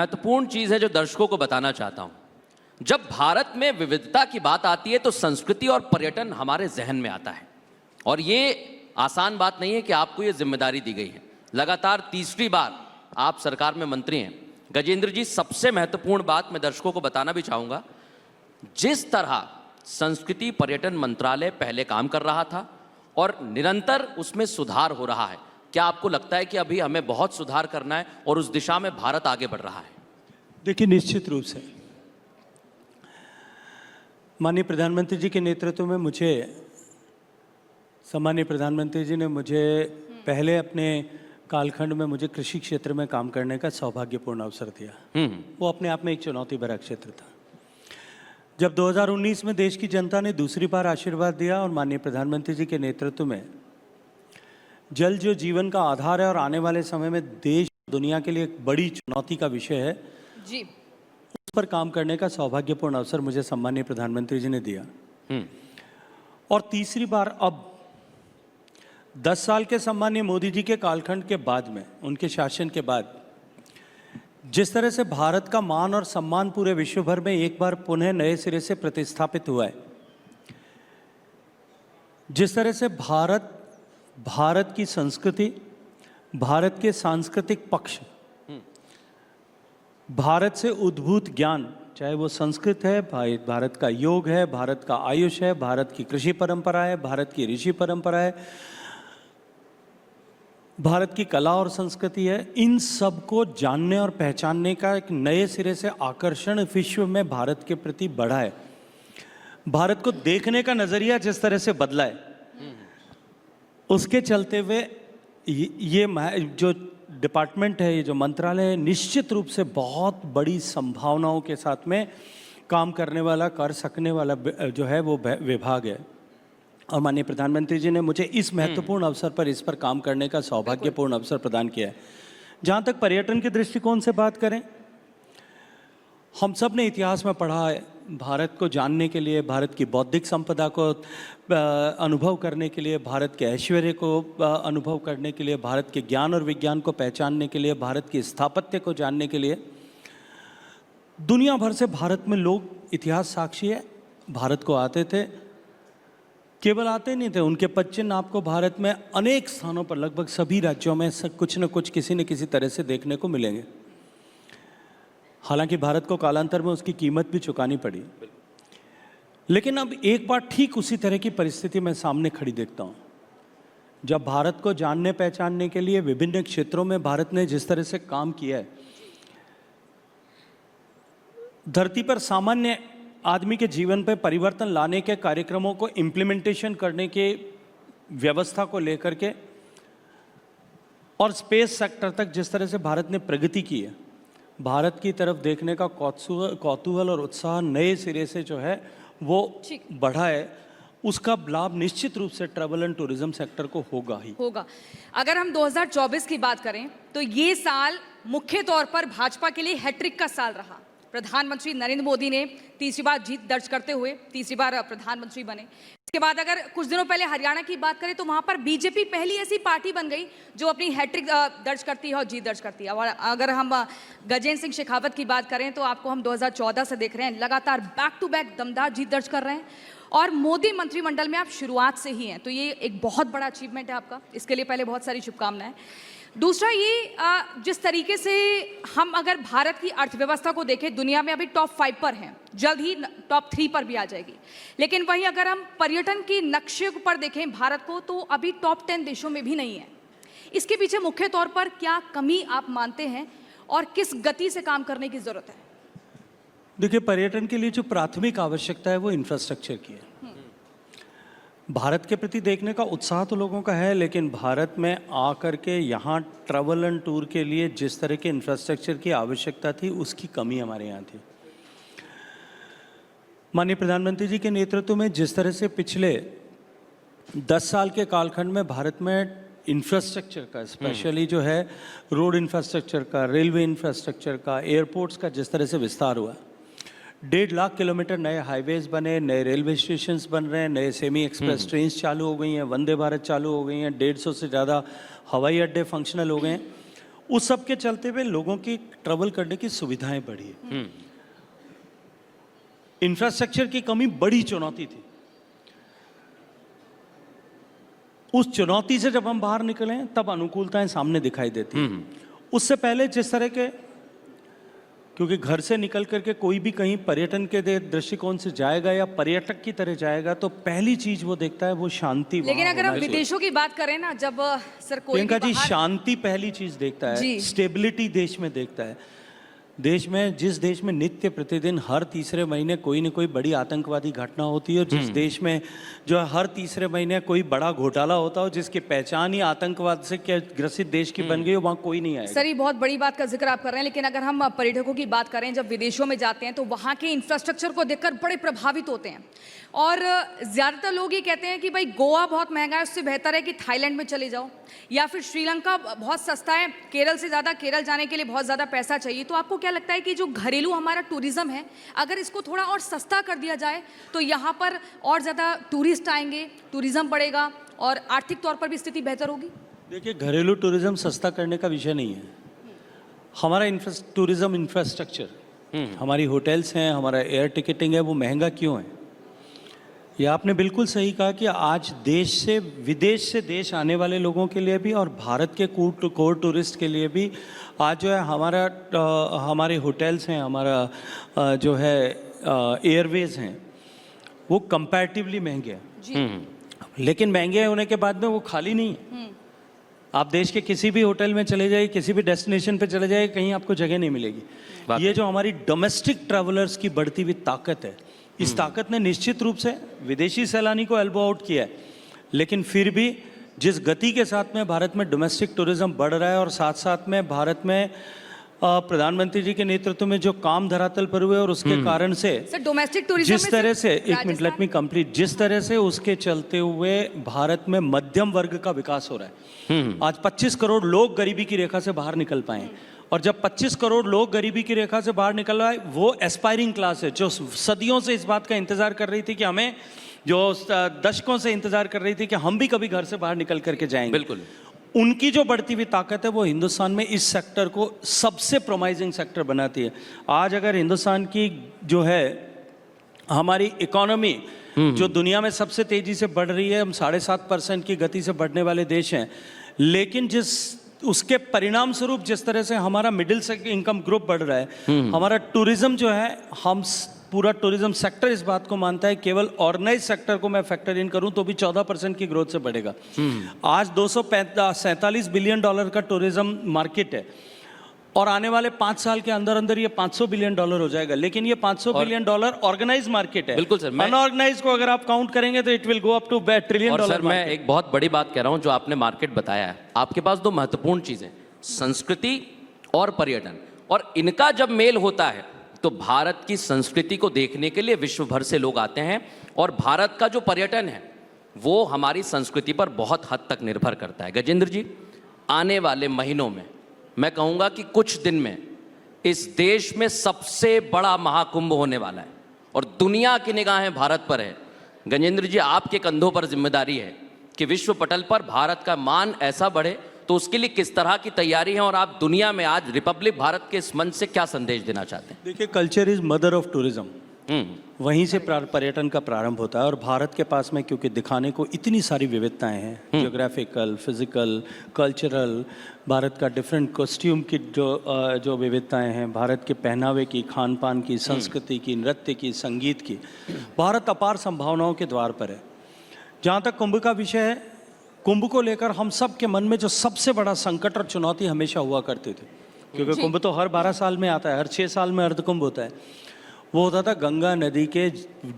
महत्वपूर्ण चीज़ है जो दर्शकों को बताना चाहता हूँ। जब भारत में विविधता की बात आती है तो संस्कृति और पर्यटन हमारे जहन में आता है, और ये आसान बात नहीं है कि आपको ये जिम्मेदारी दी गई है। लगातार तीसरी बार आप सरकार में मंत्री हैं। गजेंद्र जी, सबसे महत्वपूर्ण बात मैं दर्शकों को बताना भी चाहूँगा, जिस तरह संस्कृति पर्यटन मंत्रालय पहले काम कर रहा था और निरंतर उसमें सुधार हो रहा है, क्या आपको लगता है कि अभी हमें बहुत सुधार करना है और उस दिशा में भारत आगे बढ़ रहा है? देखिए, निश्चित रूप से माननीय प्रधानमंत्री जी के नेतृत्व में सम्माननीय प्रधानमंत्री जी ने मुझे पहले अपने कालखंड में मुझे कृषि क्षेत्र में काम करने का सौभाग्यपूर्ण अवसर दिया। वो अपने आप में एक चुनौती भरा क्षेत्र था। जब 2019 में देश की जनता ने दूसरी बार आशीर्वाद दिया और माननीय प्रधानमंत्री जी के नेतृत्व में जल जो जीवन का आधार है और आने वाले समय में देश दुनिया के लिए एक बड़ी चुनौती का विषय है जी, उस पर काम करने का सौभाग्यपूर्ण अवसर मुझे सम्माननीय प्रधानमंत्री जी ने दिया। और तीसरी बार अब 10 साल के सम्माननीय मोदी जी के कालखंड के बाद में, उनके शासन के बाद, जिस तरह से भारत का मान और सम्मान पूरे विश्व भर में एक बार पुनः नए सिरे से प्रतिस्थापित हुआ है, जिस तरह से भारत की संस्कृति, भारत के सांस्कृतिक पक्ष, भारत से उद्भूत ज्ञान, चाहे वो संस्कृत है, भारत का योग है, भारत का आयुष है, भारत की कृषि परंपरा है, भारत की ऋषि परंपरा है, भारत की कला और संस्कृति है, इन सब को जानने और पहचानने का एक नए सिरे से आकर्षण विश्व में भारत के प्रति बढ़ा है। भारत को देखने का नजरिया जिस तरह से बदला है, उसके चलते हुए ये जो डिपार्टमेंट है, ये जो मंत्रालय है, निश्चित रूप से बहुत बड़ी संभावनाओं के साथ में काम करने वाला, कर सकने वाला जो है वो विभाग है। और माननीय प्रधानमंत्री जी ने मुझे इस महत्वपूर्ण अवसर पर इस पर काम करने का सौभाग्यपूर्ण अवसर प्रदान किया है। जहाँ तक पर्यटन के दृष्टिकोण से बात करें, हम सब ने इतिहास में पढ़ा है, भारत को जानने के लिए, भारत की बौद्धिक संपदा को अनुभव करने के लिए, भारत के ऐश्वर्य को अनुभव करने के लिए, भारत के ज्ञान और विज्ञान को पहचानने के लिए, भारत की स्थापत्य को जानने के लिए दुनिया भर से भारत में लोग, इतिहास साक्षी है, भारत को आते थे। केवल आते नहीं थे, उनके पदचिन्ह आपको भारत में अनेक स्थानों पर, लगभग सभी राज्यों में कुछ न कुछ किसी न किसी तरह से देखने को मिलेंगे। हालांकि भारत को कालांतर में उसकी कीमत भी चुकानी पड़ी, लेकिन अब एक बार ठीक उसी तरह की परिस्थिति मैं सामने खड़ी देखता हूँ। जब भारत को जानने पहचानने के लिए विभिन्न क्षेत्रों में भारत ने जिस तरह से काम किया है, धरती पर सामान्य आदमी के जीवन पर परिवर्तन लाने के कार्यक्रमों को इम्प्लीमेंटेशन करने के व्यवस्था को लेकर के, और स्पेस सेक्टर तक जिस तरह से भारत ने प्रगति की है, भारत की तरफ देखने का कौतूहल और उत्साह नए सिरे से जो है वो बढ़ा है। उसका लाभ निश्चित रूप से ट्रैवल एंड टूरिज्म सेक्टर को होगा। अगर हम 2024 की बात करें तो ये साल मुख्य तौर पर भाजपा के लिए हैट्रिक का साल रहा। प्रधानमंत्री नरेंद्र मोदी ने तीसरी बार जीत दर्ज करते हुए तीसरी बार प्रधानमंत्री बने। इसके बाद अगर कुछ दिनों पहले हरियाणा की बात करें तो वहां पर बीजेपी पहली ऐसी पार्टी बन गई जो अपनी हैट्रिक दर्ज करती है और जीत दर्ज करती है। और अगर हम गजेंद्र सिंह शेखावत की बात करें तो आपको हम 2014 से देख रहे हैं, लगातार बैक टू बैक दमदार जीत दर्ज कर रहे हैं, और मोदी मंत्रिमंडल में आप शुरुआत से ही हैं, तो ये एक बहुत बड़ा अचीवमेंट है आपका। इसके लिए पहले बहुत सारी शुभकामनाएं। दूसरा, ये जिस तरीके से हम अगर भारत की अर्थव्यवस्था को देखें, दुनिया में अभी टॉप 5 पर हैं, जल्द ही टॉप 3 पर भी आ जाएगी। लेकिन वहीं अगर हम पर्यटन की नक्शे पर देखें भारत को, तो अभी टॉप 10 देशों में भी नहीं है। इसके पीछे मुख्य तौर पर क्या कमी आप मानते हैं और किस गति से काम करने की जरूरत है? देखिए, पर्यटन के लिए जो प्राथमिक आवश्यकता है वो इंफ्रास्ट्रक्चर की है। भारत के प्रति देखने का उत्साह तो लोगों का है, लेकिन भारत में आकर के यहाँ ट्रैवल एंड टूर के लिए जिस तरह के इंफ्रास्ट्रक्चर की आवश्यकता थी, उसकी कमी हमारे यहाँ थी। माननीय प्रधानमंत्री जी के नेतृत्व में जिस तरह से पिछले 10 साल के कालखंड में भारत में इंफ्रास्ट्रक्चर का, स्पेशली जो है रोड इंफ्रास्ट्रक्चर का, रेलवे इंफ्रास्ट्रक्चर का, एयरपोर्ट्स का जिस तरह से विस्तार हुआ, 1.5 लाख किलोमीटर नए हाईवेज बने, नए रेलवे स्टेशंस बन रहे हैं, नए सेमी एक्सप्रेस ट्रेन्स चालू हो गई हैं, वंदे भारत चालू हो गई हैं, 150 से ज़्यादा हवाई अड्डे फंक्शनल हो गए हैं, उस सब के चलते हुए लोगों की ट्रैवल करने की सुविधाएं बढ़ी है। इंफ्रास्ट्रक्चर की कमी बड़ी चुनौती थी। उस चुनौती से जब हम बाहर निकले तब अनुकूलताएं सामने दिखाई देती हैं। उससे पहले जिस तरह के, क्योंकि घर से निकल करके कोई भी कहीं पर्यटन के दृष्टिकोण से जाएगा या पर्यटक की तरह जाएगा तो पहली चीज वो देखता है वो शांति। लेकिन अगर हम विदेशों की बात करें ना, जब सर कोई प्रियंका जी, बाहर- शांति पहली चीज देखता है, जी। स्टेबिलिटी देश में देखता है। देश में, जिस देश में नित्य प्रतिदिन हर तीसरे महीने कोई न कोई बड़ी आतंकवादी घटना होती है और जिस देश में जो है हर तीसरे महीने कोई बड़ा घोटाला होता हो, जिसकी पहचान ही आतंकवाद से ग्रसित देश की बन गई हो, वहाँ कोई नहीं आएगा। सर, ये बहुत बड़ी बात का जिक्र आप कर रहे हैं, लेकिन अगर हम पर्यटकों की बात करें, जब विदेशों में जाते हैं तो वहाँ के इंफ्रास्ट्रक्चर को देखकर बड़े प्रभावित होते हैं। और ज़्यादातर लोग ये कहते हैं कि भाई गोवा बहुत महंगा है, उससे बेहतर है कि थाईलैंड में चले जाओ, या फिर श्रीलंका बहुत सस्ता है, केरल से ज़्यादा, केरल जाने के लिए बहुत ज़्यादा पैसा चाहिए। तो आपको क्या लगता है कि जो घरेलू हमारा टूरिज़्म है, अगर इसको थोड़ा और सस्ता कर दिया जाए तो यहाँ पर और ज़्यादा टूरिस्ट आएंगे, टूरिज़्म बढ़ेगा और आर्थिक तौर पर भी स्थिति बेहतर होगी? देखिए, घरेलू टूरिज्म सस्ता करने का विषय नहीं है। हमारा टूरिज्म इंफ्रास्ट्रक्चर, हमारी होटल्स हैं, हमारा एयर टिकटिंग है, वो महंगा क्यों है? ये आपने बिल्कुल सही कहा कि आज देश से, विदेश से देश आने वाले लोगों के लिए भी और भारत के कोर टूरिस्ट के लिए भी आज जो है हमारे होटल्स हैं, हमारा जो है एयरवेज हैं, वो कंपैरेटिवली महंगे हैं। लेकिन महंगे होने के बाद में वो खाली नहीं है। आप देश के किसी भी होटल में चले जाइए, किसी भी डेस्टिनेशन पे चले जाइए, कहीं आपको जगह नहीं मिलेगी। ये जो हमारी डोमेस्टिक ट्रैवलर्स की बढ़ती हुई ताकत है, इस ताकत ने निश्चित रूप से विदेशी सैलानी को एल्बो आउट किया है। लेकिन फिर भी जिस गति के साथ में भारत में डोमेस्टिक टूरिज्म बढ़ रहा है और साथ साथ में भारत में प्रधानमंत्री जी के नेतृत्व में जो काम धरातल पर हुए और उसके कारण से सर, डोमेस्टिक टूरिज्म जिस तरह से, एक मिनट लेट मी कंप्लीट, जिस तरह से उसके चलते हुए भारत में मध्यम वर्ग का विकास हो रहा है। आज 25 करोड़ लोग गरीबी की रेखा से बाहर निकल पाए, और जब 25 करोड़ लोग गरीबी की रेखा से बाहर निकल रहा है, वो एस्पायरिंग क्लास है जो सदियों से इस बात का इंतजार कर रही थी कि हमें, जो दशकों से इंतजार कर रही थी कि हम भी कभी घर से बाहर निकल करके जाएंगे। बिल्कुल। उनकी जो बढ़ती हुई ताकत है वो हिंदुस्तान में इस सेक्टर को सबसे प्रोमाइजिंग सेक्टर बनाती है। आज अगर हिंदुस्तान की जो है हमारी इकोनॉमी जो दुनिया में सबसे तेजी से बढ़ रही है, हम 7.5% की गति से बढ़ने वाले देश हैं, लेकिन जिस उसके परिणाम स्वरूप जिस तरह से हमारा मिडिल इनकम ग्रुप बढ़ रहा है, हमारा टूरिज्म जो है, हम पूरा टूरिज्म सेक्टर इस बात को मानता है, केवल ऑर्गेनाइज सेक्टर को मैं फैक्टर इन करूं तो भी 14% की ग्रोथ से बढ़ेगा। आज $247 बिलियन का टूरिज्म मार्केट है और आने वाले 5 साल के अंदर अंदर ये $500 बिलियन हो जाएगा। लेकिन ये $500 बिलियन ऑर्गेनाइज मार्केट है। बिल्कुल सर, अनऑर्गेनाइज को अगर आप काउंट करेंगे तो it will go up to $1 trillion. और सर, मैं एक बहुत बड़ी बात कह रहा हूं, जो आपने मार्केट बताया है, आपके पास दो महत्वपूर्ण चीजें, संस्कृति और पर्यटन, और इनका जब मेल होता है तो भारत की संस्कृति को देखने के लिए विश्व भर से लोग आते हैं, और भारत का जो पर्यटन है वो हमारी संस्कृति पर बहुत हद तक निर्भर करता है। गजेंद्र जी, आने वाले महीनों में, मैं कहूँगा कि कुछ दिन में, इस देश में सबसे बड़ा महाकुंभ होने वाला है और दुनिया की निगाहें भारत पर है। गजेंद्र जी, आपके कंधों पर जिम्मेदारी है कि विश्व पटल पर भारत का मान ऐसा बढ़े, तो उसके लिए किस तरह की तैयारी है, और आप दुनिया में आज रिपब्लिक भारत के इस मंच से क्या संदेश देना चाहते हैं? देखिए, culture is mother of tourism. वहीं से पर्यटन का प्रारंभ होता है, और भारत के पास में क्योंकि दिखाने को इतनी सारी विविधताएं हैं, जियोग्राफिकल, फिजिकल, कल्चरल, भारत का डिफरेंट कॉस्ट्यूम की जो विविधताएं हैं, भारत के पहनावे की, खान पान की, संस्कृति की, नृत्य की, संगीत की, भारत अपार संभावनाओं के द्वार पर है। जहाँ तक कुंभ का विषय है, कुंभ को लेकर हम सब के मन में जो सबसे बड़ा संकट और चुनौती हमेशा हुआ करते थे, क्योंकि कुंभ तो हर 12 साल में आता है, हर 6 साल में अर्धकुंभ होता है, वो होता था गंगा नदी के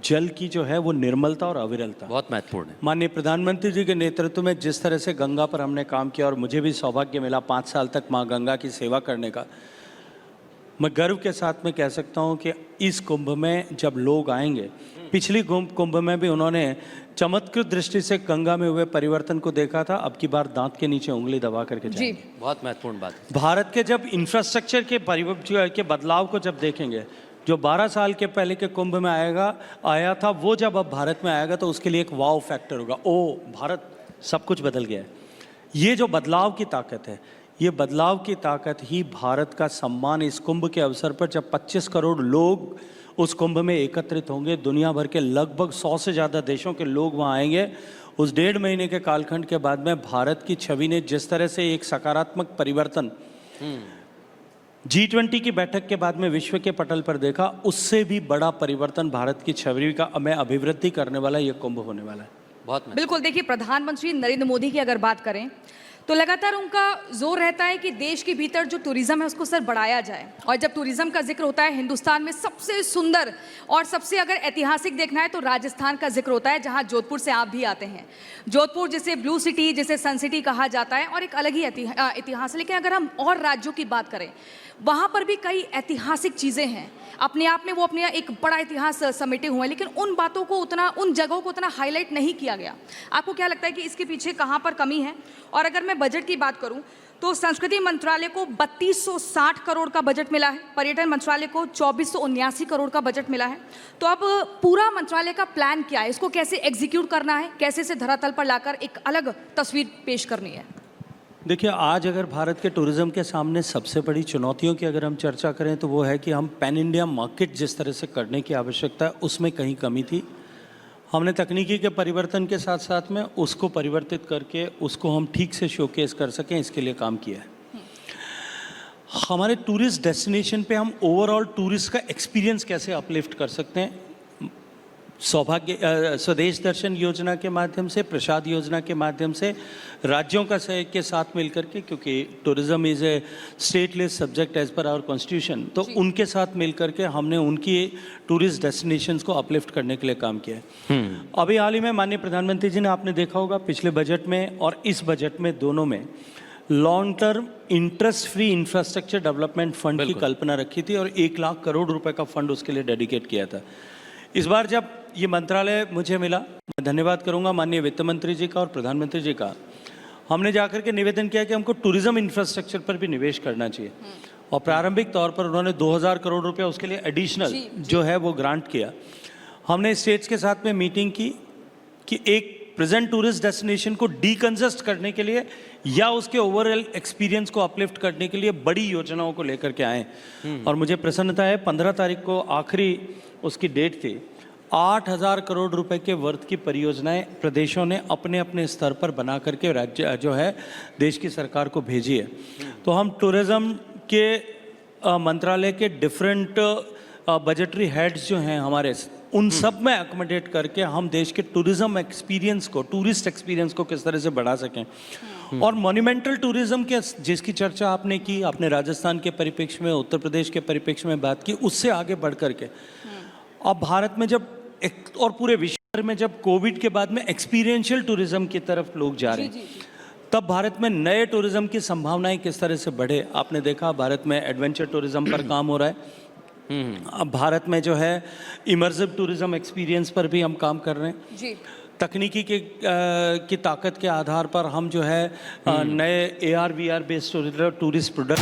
जल की जो है वो निर्मलता और अविरलता। बहुत महत्वपूर्ण है। माननीय प्रधानमंत्री जी के नेतृत्व में जिस तरह से गंगा पर हमने काम किया, और मुझे भी सौभाग्य मिला 5 साल तक माँ गंगा की सेवा करने का, मैं गर्व के साथ में कह सकता हूँ कि इस कुंभ में जब लोग आएंगे, पिछली कुंभ में भी उन्होंने चमत्कृत दृष्टि से गंगा में हुए परिवर्तन को देखा था, अब की बार दांत के नीचे उंगली दबा करके जाएंगे। बहुत महत्वपूर्ण बात है। भारत के जब इंफ्रास्ट्रक्चर के बदलाव को जब देखेंगे, जो 12 साल के पहले के कुंभ में आया था, वो जब अब भारत में आएगा तो उसके लिए एक वाव फैक्टर होगा। ओ भारत, सब कुछ बदल गया है। ये जो बदलाव की ताकत है, ये बदलाव की ताकत ही भारत का सम्मान इस कुंभ के अवसर पर, जब 25 करोड़ लोग उस कुंभ में एकत्रित होंगे, दुनिया भर के लगभग 100 से ज़्यादा देशों के लोग वहाँ आएंगे, उस 1.5 महीने के कालखंड के बाद में भारत की छवि ने जिस तरह से एक सकारात्मक परिवर्तन G20 की बैठक के बाद में विश्व के पटल पर देखा, उससे भी बड़ा परिवर्तन भारत की छवि का में अभिवृद्धि करने वाला ये कुंभ होने वाला है। बहुत बिल्कुल, देखिए प्रधानमंत्री नरेंद्र मोदी की अगर बात करें तो लगातार उनका जोर रहता है कि देश के भीतर जो टूरिज्म है उसको सर बढ़ाया जाए। और जब टूरिज्म का जिक्र होता है, हिंदुस्तान में सबसे सुंदर और सबसे अगर ऐतिहासिक देखना है तो राजस्थान का जिक्र होता है, जहां जोधपुर से आप भी आते हैं। जोधपुर जिसे ब्लू सिटी, जिसे सन सिटी कहा जाता है, और एक अलग ही इतिहास है। लेकिन अगर हम और राज्यों की बात करें, वहाँ पर भी कई ऐतिहासिक चीज़ें हैं, अपने आप में वो अपने एक बड़ा इतिहास समेटे हुए हैं, लेकिन उन बातों को उतना, उन जगहों को उतना हाईलाइट नहीं किया गया। आपको क्या लगता है कि इसके पीछे कहाँ पर कमी है? और अगर मैं बजट की बात करूं तो संस्कृति मंत्रालय को 3260 करोड़ का बजट मिला है, पर्यटन मंत्रालय को 2479 करोड़ का बजट मिला है। तो अब पूरा मंत्रालय का प्लान क्या है? इसको कैसे एग्जीक्यूट करना है, कैसे इसे धरातल पर लाकर एक अलग तस्वीर पेश करनी है? देखिए, आज अगर भारत के टूरिज्म के सामने सबसे बड़ी चुनौतियों की अगर हम चर्चा करें तो वो है कि हम पैन इंडिया मार्केट जिस तरह से करने की आवश्यकता है, उसमें कहीं कमी थी। हमने तकनीकी के परिवर्तन के साथ साथ में उसको परिवर्तित करके उसको हम ठीक से शोकेस कर सकें, इसके लिए काम किया है। हमारे टूरिस्ट डेस्टिनेशन पे हम ओवरऑल टूरिस्ट का एक्सपीरियंस कैसे अपलिफ्ट कर सकते हैं? स्वदेश दर्शन योजना के माध्यम से, प्रसाद योजना के माध्यम से, राज्यों का सहयोग के साथ मिलकर के, क्योंकि tourism is a stateless subject as per our constitution, तो उनके साथ मिलकर के हमने उनकी टूरिस्ट डेस्टिनेशंस को अपलिफ्ट करने के लिए काम किया है। अभी हाल ही में माननीय प्रधानमंत्री जी ने, आपने देखा होगा पिछले बजट में और इस बजट में, दोनों में long term interest free infrastructure development fund की कल्पना रखी थी और 1 लाख करोड़ रुपए का फंड उसके लिए डेडिकेट किया था। इस बार जब ये मंत्रालय मुझे मिला, मैं धन्यवाद करूंगा माननीय वित्त मंत्री जी का और प्रधानमंत्री जी का, हमने जाकर के निवेदन किया कि हमको टूरिज्म इंफ्रास्ट्रक्चर पर भी निवेश करना चाहिए। और प्रारंभिक तौर पर उन्होंने 2000 करोड़ रुपए उसके लिए एडिशनल जो है वो ग्रांट किया। हमने स्टेट्स के साथ में मीटिंग की कि एक प्रेजेंट टूरिस्ट डेस्टिनेशन को डीकंजस्ट करने के लिए या उसके ओवरऑल एक्सपीरियंस को अपलिफ्ट करने के लिए बड़ी योजनाओं को लेकर के आए। और मुझे प्रसन्नता है, 15 तारीख को आखिरी उसकी डेट थी। 8000 करोड़ रुपए के वर्थ की परियोजनाएं प्रदेशों ने अपने अपने स्तर पर बना करके राज्य जो है देश की सरकार को भेजी है। तो हम टूरिज्म के मंत्रालय के डिफरेंट बजटरी हेड्स जो हैं हमारे, उन सब में अकोमोडेट करके हम देश के टूरिज्म एक्सपीरियंस को, टूरिस्ट एक्सपीरियंस को किस तरह से बढ़ा सकें। और मॉन्यूमेंटल टूरिज्म के जिसकी चर्चा आपने की, आपने राजस्थान के परिप्रेक्ष्य में, उत्तर प्रदेश के परिप्रेक्ष्य में बात की, उससे आगे बढ़ करके अब भारत में जब और पूरे विश्व में जब कोविड के बाद में एक्सपीरियंशियल टूरिज्म की तरफ लोग जा रहे हैं, तब भारत में नए टूरिज्म की संभावनाएं किस तरह से बढ़े। आपने देखा भारत में एडवेंचर टूरिज्म पर काम हो रहा है। अब भारत में जो है इमर्सिव टूरिज्म एक्सपीरियंस पर भी हम काम कर रहे हैं जी। तकनीकी की ताकत के आधार पर हम जो है नए AR VR based tourist product.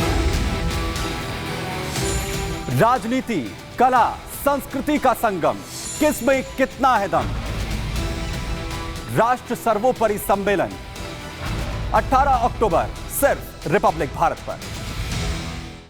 राजनीति, कला, संस्कृति का संगम, किसमें कितना है दम। राष्ट्र सर्वोपरि सम्मेलन 18 अक्टूबर सिर्फ रिपब्लिक भारत पर।